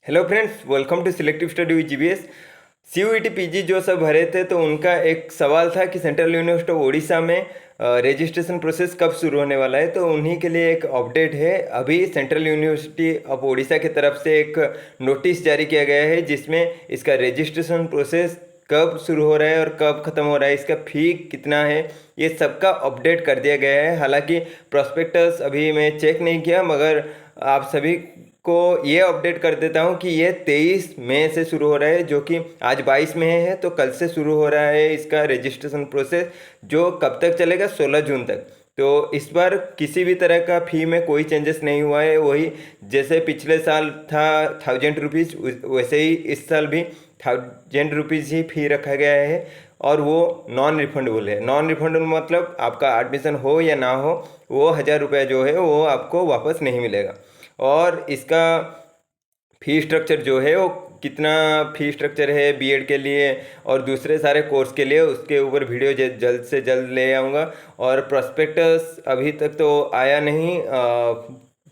Hello friends, welcome to selective study with GBS. CUET PG जो सब भरे थे तो उनका एक सवाल था कि सेंट्रल यूनिवर्सिटी ऑफ उड़ीसा में रजिस्ट्रेशन प्रोसेस कब शुरू होने वाला है। तो उन्हीं के लिए एक अपडेट है। अभी सेंट्रल यूनिवर्सिटी ऑफ उड़ीसा की तरफ से एक नोटिस जारी किया गया है जिसमें इसका रजिस्ट्रेशन प्रोसेस कब शुरू हो रहा है और कब ख़त्म हो रहा है, इसका फ़ी कितना है, ये सबका अपडेट कर दिया गया है। हालांकि प्रोस्पेक्टस अभी मैं चेक नहीं किया, मगर आप सभी को ये अपडेट कर देता हूँ कि ये 23 मई से शुरू हो रहा है, जो कि आज 22 मई है। तो कल से शुरू हो रहा है इसका रजिस्ट्रेशन प्रोसेस, जो कब तक चलेगा, 16 जून तक। तो इस बार किसी भी तरह का फ़ी में कोई चेंजेस नहीं हुआ है। वही जैसे पिछले साल था 1000 रुपीज़, वैसे ही इस साल भी 1000 रुपीज़ ही फ़ी रखा गया है। और वो नॉन रिफंडेबल है। नॉन रिफंडेबल मतलब आपका एडमिशन हो या ना हो, वो 1000 रुपया जो है वो आपको वापस नहीं मिलेगा। और इसका फ़ी स्ट्रक्चर जो है वो कितना फ़ी स्ट्रक्चर है बीएड के लिए और दूसरे सारे कोर्स के लिए, उसके ऊपर वीडियो जल्द से जल्द ले आऊँगा। और प्रोस्पेक्टस अभी तक तो आया नहीं,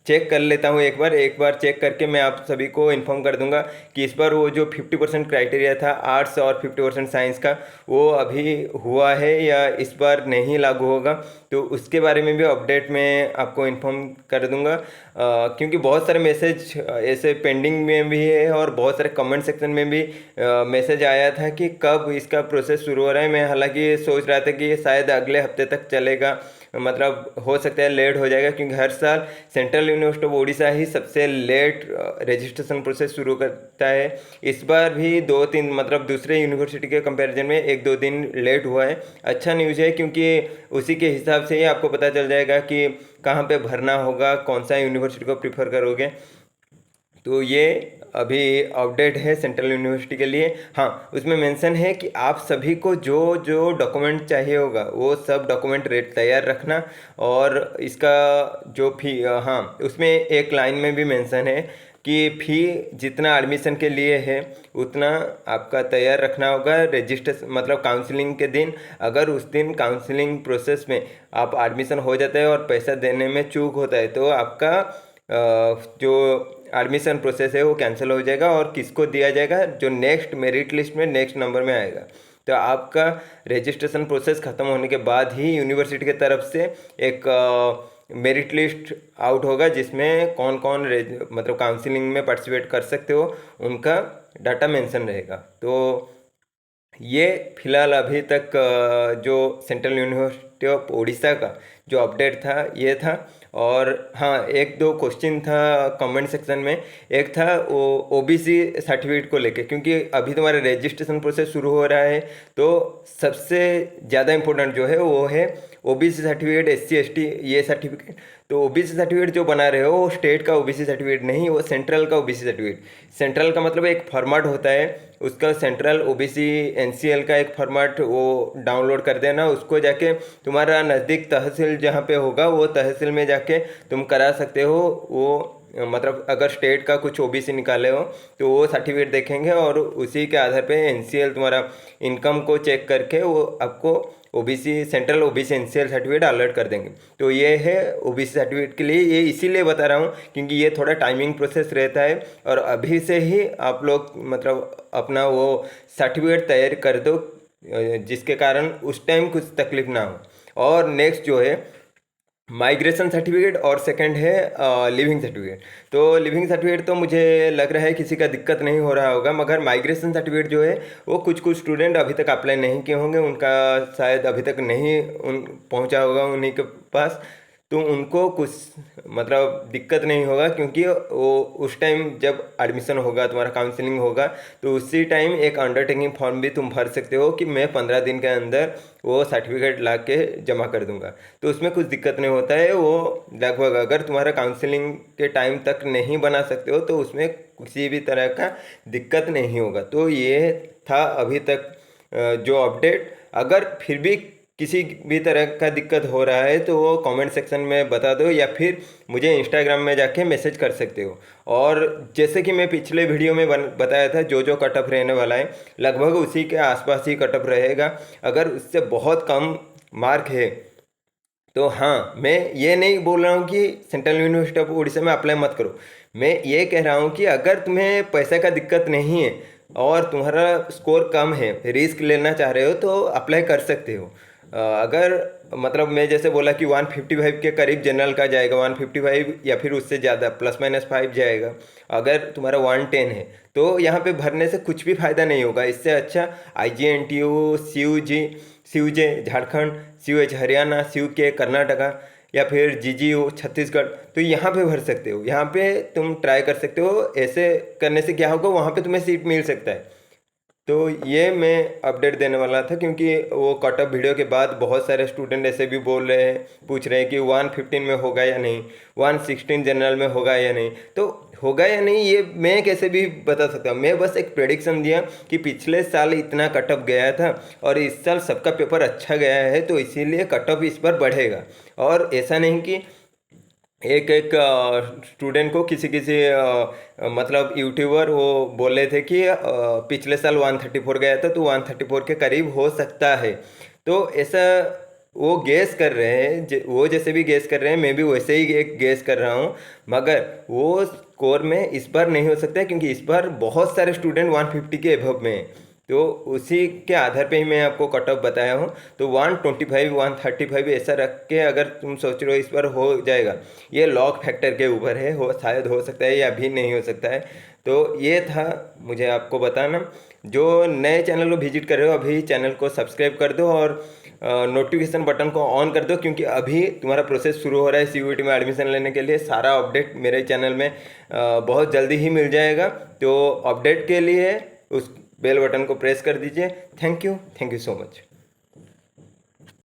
चेक कर लेता हूँ एक बार चेक करके मैं आप सभी को इन्फॉर्म कर दूंगा कि इस बार वो जो 50% क्राइटेरिया था आर्ट्स और 50% साइंस का, वो अभी हुआ है या इस बार नहीं लागू होगा। तो उसके बारे में भी अपडेट मैं आपको इन्फॉर्म कर दूंगा, क्योंकि बहुत सारे मैसेज ऐसे पेंडिंग में भी है और बहुत सारे कमेंट सेक्शन में भी मैसेज आया था कि कब इसका प्रोसेस शुरू हो रहा है। मैं हालांकि सोच रहा था कि शायद अगले हफ्ते तक चलेगा, मतलब हो सकता है लेट हो जाएगा, क्योंकि हर साल सेंट्रल यूनिवर्सिटी ऑफ उड़ीसा ही सबसे लेट रजिस्ट्रेशन प्रोसेस शुरू करता है। इस बार भी 2-3 मतलब दूसरे यूनिवर्सिटी के कंपैरिजन में 1-2 दिन लेट हुआ है। अच्छा न्यूज़ है, क्योंकि उसी के हिसाब से ही आपको पता चल जाएगा कि कहाँ पे भरना होगा, कौन सा यूनिवर्सिटी को प्रीफर करोगे। तो ये अभी अपडेट है सेंट्रल यूनिवर्सिटी के लिए। हाँ, उसमें मेंशन है कि आप सभी को जो जो डॉक्यूमेंट चाहिए होगा वो सब डॉक्यूमेंट तैयार रखना। और इसका जो फी, हाँ, उसमें एक लाइन में भी मेंशन है कि फ़ी जितना एडमिशन के लिए है उतना आपका तैयार रखना होगा रजिस्ट्रेशन मतलब काउंसलिंग के दिन। अगर उस दिन काउंसलिंग प्रोसेस में आप एडमिशन हो जाता है और पैसा देने में चूक होता है तो आपका जो एडमिशन प्रोसेस है वो कैंसिल हो जाएगा और किसको दिया जाएगा, जो नेक्स्ट मेरिट लिस्ट में नेक्स्ट नंबर में आएगा। तो आपका रजिस्ट्रेशन प्रोसेस ख़त्म होने के बाद ही यूनिवर्सिटी की तरफ से एक मेरिट लिस्ट आउट होगा जिसमें कौन कौन मतलब काउंसलिंग में पार्टिसिपेट कर सकते हो, उनका डाटा मेंशन रहेगा। तो ये फिलहाल अभी तक जो सेंट्रल यूनिवर्सिटी ऑफ उड़ीसा का जो अपडेट था ये था। और हाँ, एक दो क्वेश्चन था कमेंट सेक्शन में। एक था वो ओबीसी सर्टिफिकेट को लेके, क्योंकि अभी तुम्हारा रजिस्ट्रेशन प्रोसेस शुरू हो रहा है। तो सबसे ज़्यादा इम्पोर्टेंट जो है वो है ओबीसी सर्टिफिकेट, एससी एसटी ये सर्टिफिकेट। तो ओबीसी सर्टिफिकेट जो बना रहे हो वो स्टेट का ओबीसी सर्टिफिकेट नहीं, वो सेंट्रल का ओबीसी सर्टिफिकेट। सेंट्रल का मतलब एक फॉर्मेट होता है उसका, सेंट्रल ओबीसी एनसीएल का एक फॉर्मेट वो डाउनलोड कर देना। उसको जाके तुम्हारा नज़दीक तहसील जहाँ पे होगा वो तहसील में जाके तुम करा सकते हो। वो मतलब अगर स्टेट का कुछ ओबीसी निकाले हो तो वो सर्टिफिकेट देखेंगे और उसी के आधार पे एनसीएल तुम्हारा इनकम को चेक करके वो आपको OBC central OBC NCL certificate alert कर देंगे। तो ये है ओबीसी सर्टिफिकेट के लिए, ये इसीलिए बता रहा हूँ क्योंकि ये थोड़ा टाइमिंग प्रोसेस रहता है। और अभी से ही आप लोग मतलब अपना वो सर्टिफिकेट तैयार कर दो, जिसके कारण उस टाइम कुछ तकलीफ ना हो। और नेक्स्ट जो है माइग्रेशन सर्टिफिकेट और सेकंड है लिविंग सर्टिफिकेट। तो लिविंग सर्टिफिकेट तो मुझे लग रहा है किसी का दिक्कत नहीं हो रहा होगा, मगर माइग्रेशन सर्टिफिकेट जो है वो कुछ कुछ स्टूडेंट अभी तक अप्लाई नहीं किए होंगे, उनका शायद अभी तक नहीं पहुंचा होगा उन्हीं के पास। तो उनको कुछ मतलब दिक्कत नहीं होगा, क्योंकि वो उस टाइम जब एडमिशन होगा तुम्हारा काउंसलिंग होगा तो उसी टाइम एक अंडरटेकिंग फॉर्म भी तुम भर सकते हो कि मैं 15 दिन के अंदर वो सर्टिफिकेट ला के जमा कर दूंगा। तो उसमें कुछ दिक्कत नहीं होता है। वो लगभग अगर तुम्हारा काउंसलिंग के टाइम तक नहीं बना सकते हो तो उसमें किसी भी तरह का दिक्कत नहीं होगा। तो ये था अभी तक जो अपडेट। अगर फिर भी किसी भी तरह का दिक्कत हो रहा है तो वो कमेंट सेक्शन में बता दो या फिर मुझे इंस्टाग्राम में जाके मैसेज कर सकते हो। और जैसे कि मैं पिछले वीडियो में बताया था जो जो कट ऑफ रहने वाला है लगभग उसी के आसपास ही कट ऑफ रहेगा। अगर उससे बहुत कम मार्क है तो हाँ, मैं ये नहीं बोल रहा हूँ कि सेंट्रल यूनिवर्सिटी ऑफ उड़ीसा में अप्लाई मत करो। मैं ये कह रहा हूँ कि अगर तुम्हें पैसे का दिक्कत नहीं है और तुम्हारा स्कोर कम है, रिस्क लेना चाह रहे हो तो अप्लाई कर सकते हो। अगर मतलब मैं जैसे बोला कि 155 के करीब जनरल का जाएगा, 155 या फिर उससे ज़्यादा ±5 जाएगा। अगर तुम्हारा 110 है तो यहाँ पे भरने से कुछ भी फ़ायदा नहीं होगा। इससे अच्छा IGNTU, CUJ Jharkhand, CUH Haryana, CUK Karnataka या फिर GGU छत्तीसगढ़, तो यहाँ पे भर सकते हो। यहाँ पे तुम ट्राई कर सकते हो। ऐसे करने से क्या होगा, वहाँ पे तुम्हें सीट मिल सकता है। तो ये मैं अपडेट देने वाला था, क्योंकि वो कट ऑफ वीडियो के बाद बहुत सारे स्टूडेंट ऐसे भी बोल रहे हैं, पूछ रहे हैं कि 115 में होगा या नहीं, 116 जनरल में होगा या नहीं। तो होगा या नहीं ये मैं कैसे भी बता सकता हूँ। मैं बस एक प्रेडिक्शन दिया कि पिछले साल इतना कट ऑफ गया था और इस साल सबका पेपर अच्छा गया है, तो इसीलिए कट ऑफ इस बार बढ़ेगा। और ऐसा नहीं कि एक एक स्टूडेंट को किसी किसी मतलब यूट्यूबर वो बोले थे कि पिछले साल 134 गया था तो 134 के करीब हो सकता है। तो ऐसा वो गेस कर रहे हैं, वो जैसे भी गेस कर रहे हैं मैं भी वैसे ही एक गेस कर रहा हूँ। मगर वो स्कोर में इस बार नहीं हो सकता है, क्योंकि इस बार बहुत सारे स्टूडेंट 150 के एभव में हैं। तो उसी के आधार पे ही मैं आपको कट ऑफ बताया हूँ। तो 125 135 ऐसा रख के अगर तुम सोच रहे हो इस बार हो जाएगा, ये लॉक फैक्टर के ऊपर है, हो शायद हो सकता है या भी नहीं हो सकता है। तो ये था मुझे आपको बताना। जो नए चैनल को विजिट कर रहे हो अभी चैनल को सब्सक्राइब कर दो और नोटिफिकेशन बटन को ऑन कर दो, क्योंकि अभी तुम्हारा प्रोसेस शुरू हो रहा है CUET में एडमिशन लेने के लिए। सारा अपडेट मेरे चैनल में बहुत जल्दी ही मिल जाएगा। तो अपडेट के लिए उस बेल बटन को प्रेस कर दीजिए। Thank you so much.